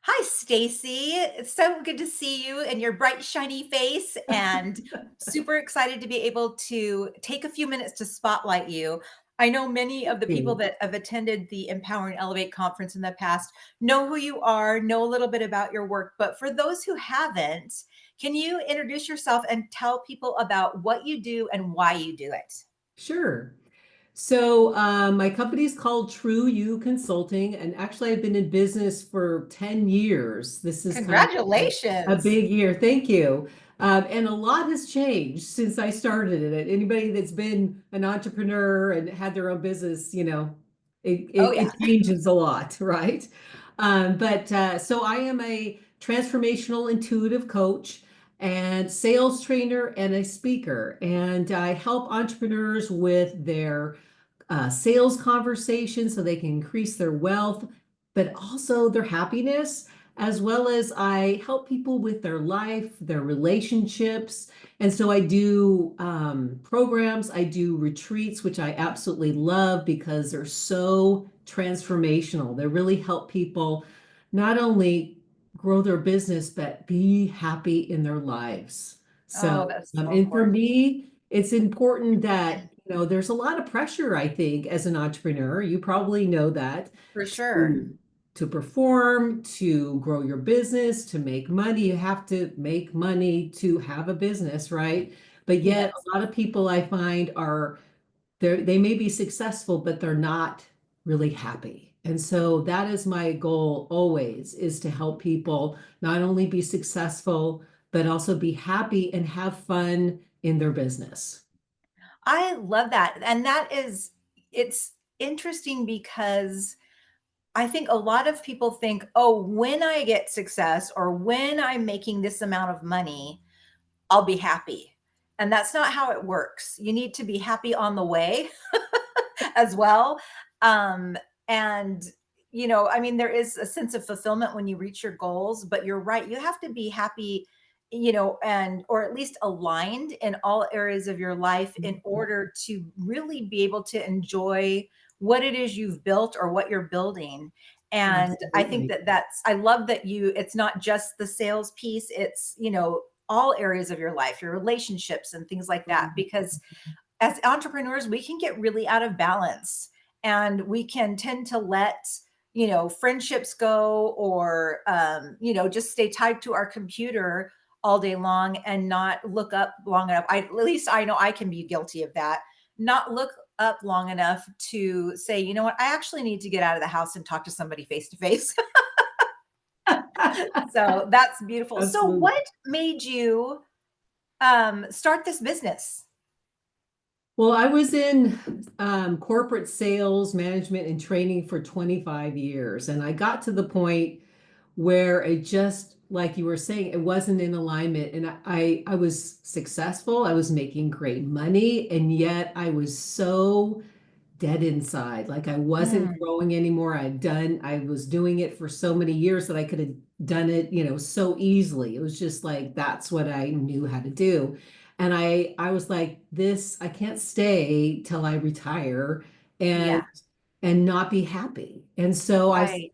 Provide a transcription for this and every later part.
Hi, Stacy. It's so good to see you and your bright, shiny face, and super excited to be able to take a few minutes to spotlight you. I know many of the people You. that have attended the Empower and Elevate conference in the past know who you are, know a little bit about your work. But for those who haven't, can you introduce yourself and tell people about what you do and why you do it? Sure. So my company is called Tru You Consulting, and actually I've been in business for 10 years. This is kind of a Congratulations. big year. Thank you. And a lot has changed since I started in it. Anybody that's been an entrepreneur and had their own business, Oh, yeah. it changes a lot, right? But so I am a transformational intuitive coach and sales trainer and a speaker. And I help entrepreneurs with their sales conversations so they can increase their wealth, but also their happiness, as well as I help people with their life, their relationships. And so I do programs, I do retreats, which I absolutely love because they're so transformational. They really help people not only grow their business, but be happy in their lives. Oh, So, that's so and for important. me, it's important that, there's a lot of pressure, I think, as an entrepreneur. You probably know that For sure. to, to perform, to grow your business, to make money, you have to make money to have a business, right? But yet, Yes. a lot of people I find are they may be successful, but they're not really happy. And so that is my goal always is to help people not only be successful, but also be happy and have fun in their business. I love that. And it's interesting because I think a lot of people think, oh, when I get success or when I'm making this amount of money, I'll be happy. And that's not how it works. You need to be happy on the way as well. Um, and I mean, there is a sense of fulfillment when you reach your goals, but you're right. You have to be happy, and or at least aligned in all areas of your life in order to really be able to enjoy what it is you've built or what you're building. And I think Absolutely. that I love that it's not just the sales piece, it's, all areas of your life, your relationships and things like that, because as entrepreneurs, we can get really out of balance and we can tend to let, friendships go or, just stay tied to our computer all day long and not look up long enough. At least I know I can be guilty of that. Not look up long enough to say, you know what, I actually need to get out of the house and talk to somebody face to face. So that's beautiful. So Absolutely. what made you start this business? Well, I was in corporate sales, management, and training for 25 years. And I got to the point where it just, like you were saying, it wasn't in alignment. And I was successful. I was making great money. And yet I was so dead inside. Like I wasn't Mm, growing anymore. I was doing it for so many years that I could have done it, so easily. It was just like, that's what I knew how to do. And I was like, I can't stay till I retire and yeah, not be happy. And so right.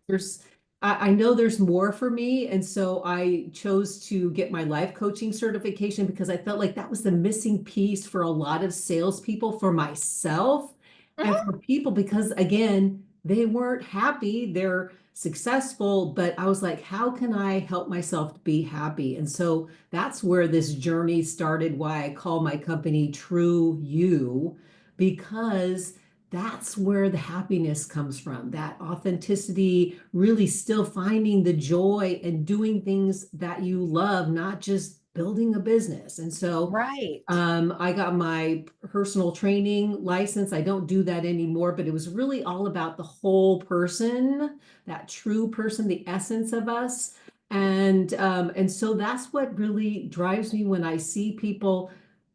I know there's more for me. And so I chose to get my life coaching certification because I felt like that was the missing piece for a lot of salespeople, for myself and Mhm. for people, because again, they weren't happy. They're successful, but I was like, how can I help myself to be happy? And so that's where this journey started, why I call my company Tru You, because that's where the happiness comes from, that authenticity, really still finding the joy and doing things that you love, not just building a business. And so Right. I got my personal training license. I don't do that anymore, but it was really all about the whole person, that true person, the essence of us. And so that's what really drives me when I see people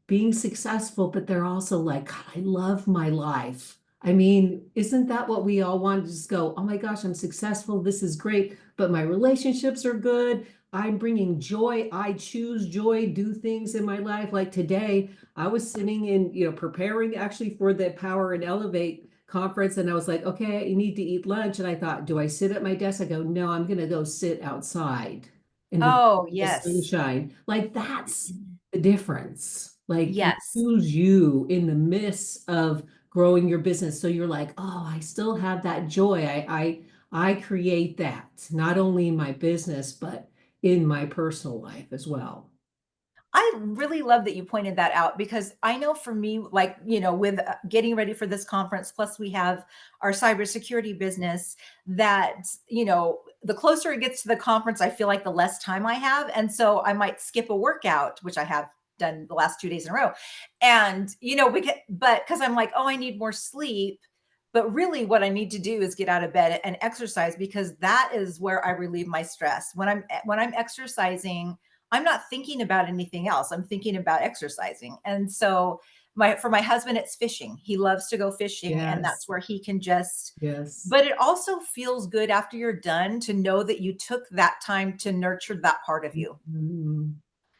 being successful, but they're also like, God, I love my life. I mean, isn't that what we all want to just go, oh my gosh, I'm successful. This is great, but my relationships are good. I'm bringing joy. I choose joy, do things in my life. Like today, I was sitting in, preparing actually for the Power and Elevate conference and I was like, okay, you need to eat lunch. And I thought, do I sit at my desk? I go, no, I'm going to go sit outside in Oh, the yes. sunshine. Like that's the difference. Like you Yes. choose you in the midst of growing your business. So you're like, oh, I still have that joy. I create that not only in my business, but in my personal life as well. I really love that you pointed that out because I know for me, like, with getting ready for this conference, plus we have our cybersecurity business that, the closer it gets to the conference, I feel like the less time I have. And so I might skip a workout, which I have done the last 2 days in a row. And, because I'm like, oh, I need more sleep. But really, what I need to do is get out of bed and exercise because that is where I relieve my stress. When I'm exercising, I'm not thinking about anything else. I'm thinking about exercising. And so for my husband, it's fishing. He loves to go fishing, and Yes, that's where he can just, yes. but it also feels good after you're done to know that you took that time to nurture that part of you. Mhm.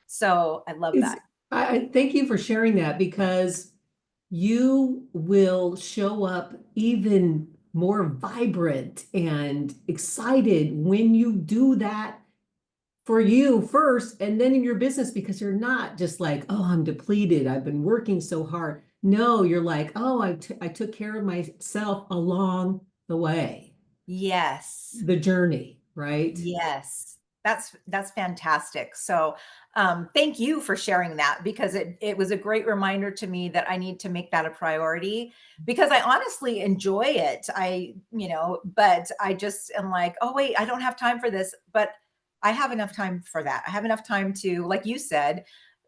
So I love It's, that. I thank you for sharing that because you will show up even more vibrant and excited when you do that for you first and then in your business because you're not just like, oh, I'm depleted. I've been working so hard. No, you're like, oh, I took care of myself along the way, Yes. the journey, right? Yes. That's fantastic. So, thank you for sharing that because it was a great reminder to me that I need to make that a priority because I honestly enjoy it. But I just am like, "Oh, wait, I don't have time for this." But I have enough time for that. I have enough time to, like you said,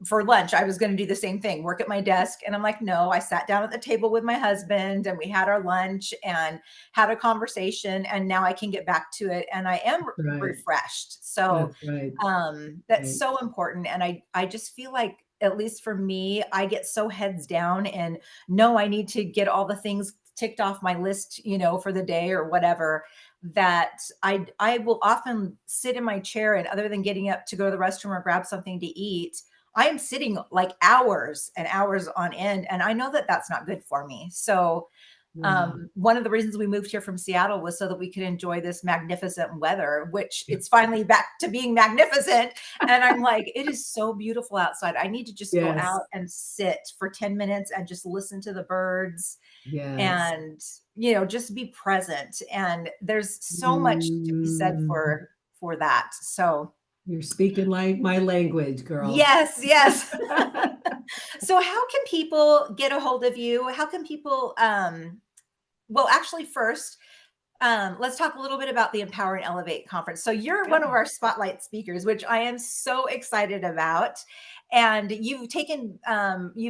for lunch, I was going to do the same thing, work at my desk. And I'm like, no, I sat down at the table with my husband and we had our lunch and had a conversation. And now I can get back to it. And I am Right. refreshed. So That's right. that's Right. so important. And I just feel like, at least for me, I get so heads down and no, I need to get all the things ticked off my list, for the day or whatever, that I will often sit in my chair and other than getting up to go to the restroom or grab something to eat, I am sitting like hours and hours on end. And I know that that's not good for me. So, Yeah. one of the reasons we moved here from Seattle was so that we could enjoy this magnificent weather, which it's finally back to being magnificent. And I'm like, it is so beautiful outside. I need to just go Yes. out and sit for 10 minutes and just listen to the birds Yes. and, just be present. And there's so much to be said Mm. for that. So, You're speaking like my language, girl. yes, yes. So how can people get a hold of you? How can people well, actually first, let's talk a little bit about the Empower and Elevate conference. So you're one of Yeah. our spotlight speakers, which I am so excited about. And you've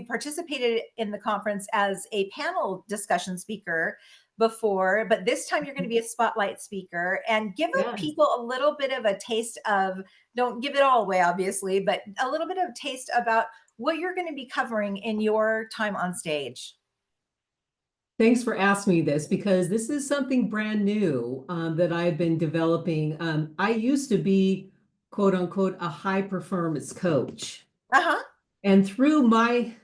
participated in the conference as a panel discussion speaker before, but this time you're going to be a spotlight speaker and give Yes. people a little bit of a taste of, don't give it all away, obviously, but a little bit of taste about what you're going to be covering in your time on stage. Thanks for asking me this because this is something brand new that I've been developing. I used to be, quote unquote, a high performance coach. Uh-huh. And through my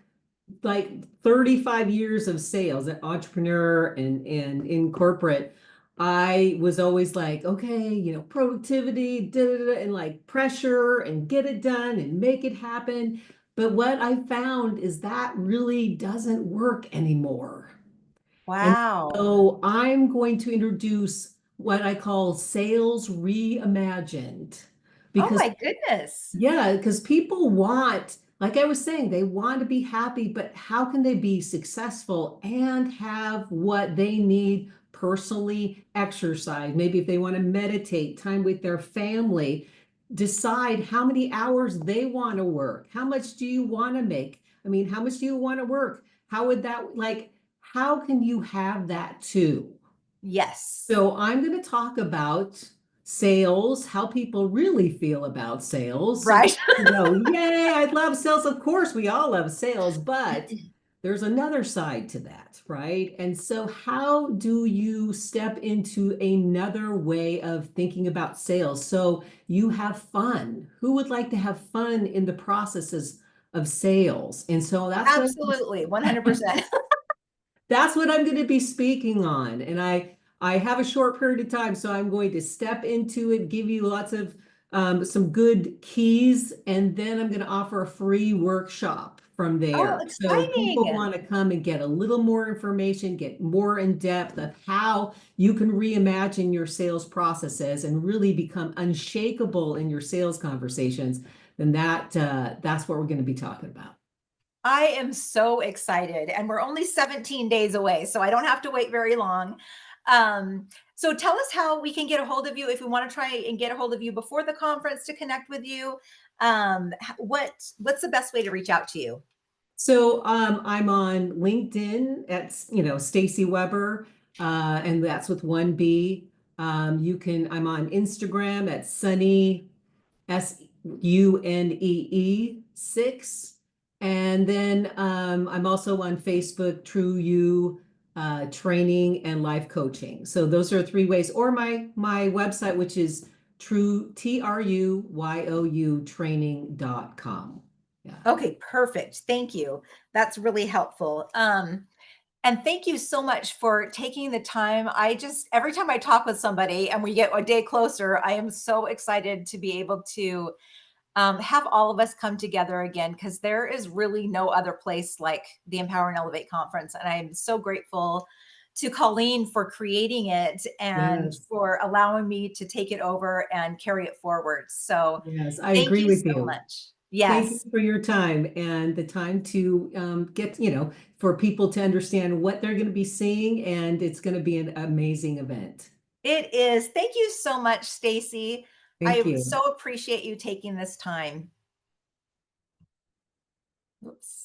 like 35 years of sales, an entrepreneur and in corporate, I was always like, okay, productivity, da, da, da, and like pressure and get it done and make it happen. But what I found is that really doesn't work anymore. And Wow. so I'm going to introduce what I call sales reimagined Oh because my goodness. yeah, because people want, like I was saying, they want to be happy, but how can they be successful and have what they need personally, exercise, maybe if they want to meditate, time with their family, decide how many hours they want to work. How much do you want to make? I mean, how much do you want to work? How would that, like, how can you have that too? Yes. So I'm going to talk about sales, how people really feel about sales. So Right. you go, yay, I love sales. Of course, we all love sales, but there's another side to that, right? And so how do you step into another way of thinking about sales so you have fun? Who would like to have fun in the processes of sales? And so that's what Absolutely, 100%. That's what I'm going to be speaking on. And I have a short period of time, so I'm going to step into it, give you lots of some good keys, and then I'm going to offer a free workshop from Oh, there. So people exciting. want to come and get a little more information, get more in depth of how you can reimagine your sales processes and really become unshakable in your sales conversations. Then that's what we're going to be talking about. I am so excited, and we're only 17 days away, so I don't have to wait very long. So tell us how we can get a hold of you if we want to try and get a hold of you before the conference to connect with you. What's the best way to reach out to you? So I'm on LinkedIn at Stacy Weber, and that's with one B. I'm on Instagram at Sunny SUNEE 6, and then I'm also on Facebook, True You Training and Life Coaching. So those are three ways, or my website, which is TruYou training.com. Yeah. Okay, perfect. Thank you. That's really helpful. And thank you so much for taking the time. I just, every time I talk with somebody and we get a day closer, I am so excited to be able to have all of us come together again because there is really no other place like the Empower and Elevate conference. And I'm so grateful to Colleen for creating it and Yes. for allowing me to take it over and carry it forward. So Yes, I thank agree you with so you. much. Thank you Yes, for your time and the time to for people to understand what they're going to be seeing, and it's going to be an amazing event. it is. Thank you so much, Stacy. Thank I you. so appreciate you taking this time. Oops.